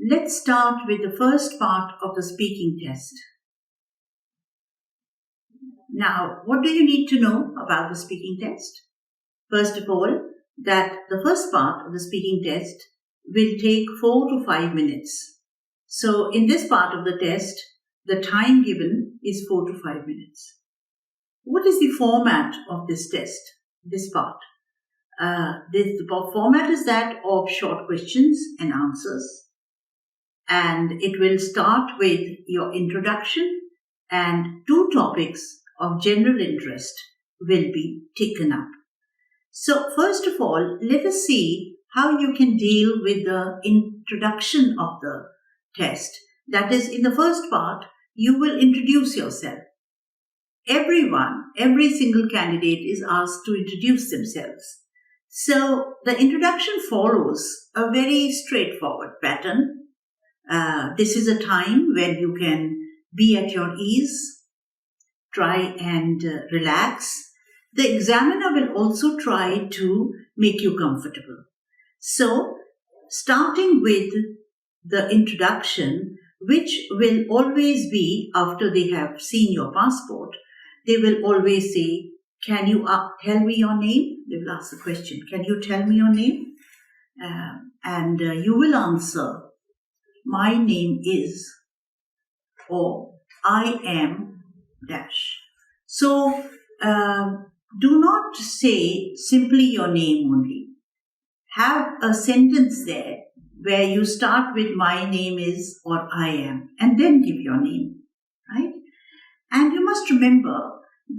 Let's start with the first part of the speaking test. Now, what do you need to know about the speaking test? First of all, that the first part of the speaking test will take 4 to 5 minutes. So, in this part of the test, the time given is 4 to 5 minutes. What is the format of this test, this part? The format is that of short questions and answers. And it will start with your introduction, and 2 topics of general interest will be taken up. So first of all, let us see how you can deal with the introduction of the test. That is, in the first part, you will introduce yourself. Every single candidate is asked to introduce themselves. So the introduction follows a very straightforward pattern. This is a time when you can be at your ease, try and relax. The examiner will also try to make you comfortable. So, starting with the introduction, which will always be after they have seen your passport, they will always say, "Can you tell me your name?" They will ask the question, "Can you tell me your name?" And you will answer, "My name is," or "I am dash." So, do not say simply your name only. Have a sentence there where you start with "my name is" or "I am," and then give your name, right? And you must remember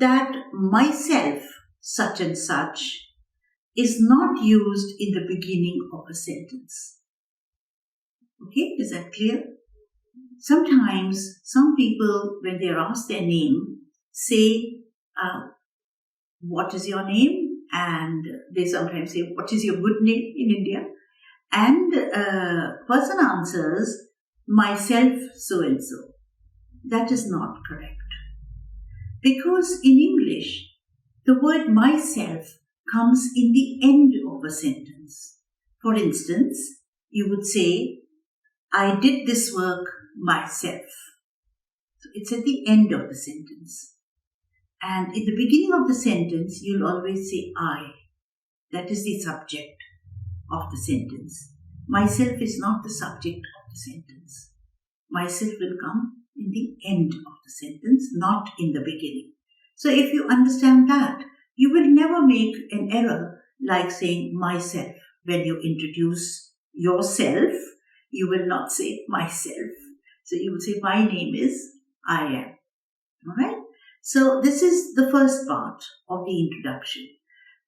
that "myself such and such" is not used in the beginning of a sentence. Okay, is that clear? Sometimes some people, when they are asked their name, say, "What is your name?" And they sometimes say, "What is your good name?" in India. And person answers, "Myself so-and-so." That is not correct. Because in English, the word "myself" comes in the end of a sentence. For instance, you would say, "I did this work myself." So it's at the end of the sentence. And in the beginning of the sentence, you'll always say "I." That is the subject of the sentence. Myself is not the subject of the sentence. Myself will come in the end of the sentence, not in the beginning. So if you understand that, you will never make an error like saying "myself." When you introduce yourself, you will not say "myself." So you will say, "My name is I am." Alright? So this is the first part of the introduction.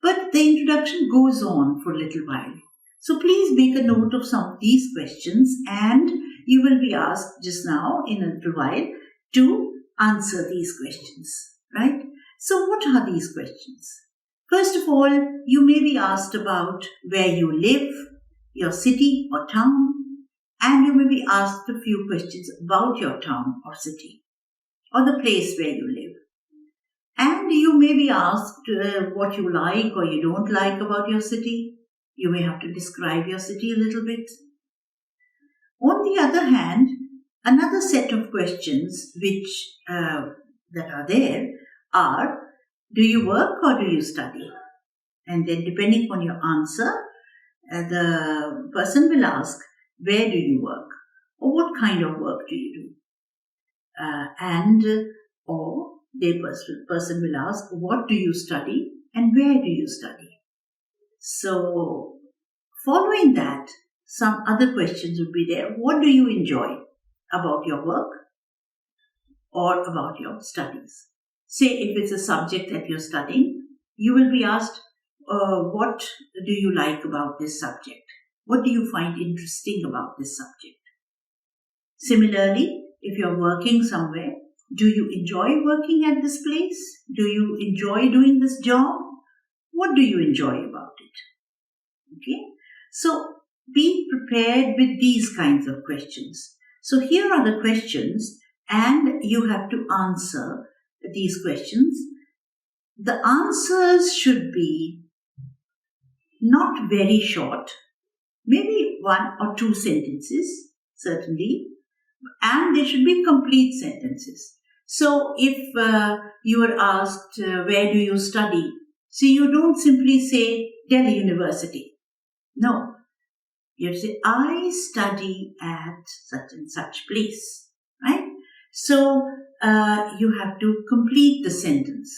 But the introduction goes on for a little while. So please make a note of some of these questions, and you will be asked just now in a little while to answer these questions. Right? So what are these questions? First of all, you may be asked about where you live, your city or town, and you may be asked a few questions about your town or city or the place where you live. And you may be asked what you like or you don't like about your city. You may have to describe your city a little bit. On the other hand, another set of questions which that are there are, do you work or do you study? And then depending on your answer, the person will ask, where do you work? Or what kind of work do you do? Or the person will ask, what do you study and where do you study? So, following that, some other questions would be there. What do you enjoy about your work or about your studies? Say if it's a subject that you're studying, you will be asked, what do you like about this subject? What do you find interesting about this subject? Similarly, if you're working somewhere, do you enjoy working at this place? Do you enjoy doing this job? What do you enjoy about it? Okay, so be prepared with these kinds of questions. So here are the questions, and you have to answer these questions. The answers should be not very short, maybe 1 or 2 sentences. certainly, and they should be complete sentences. So if you are asked, where do you study? So you don't simply say Delhi University. No, you have to say, I study at such and such place, right? So you have to complete the sentence.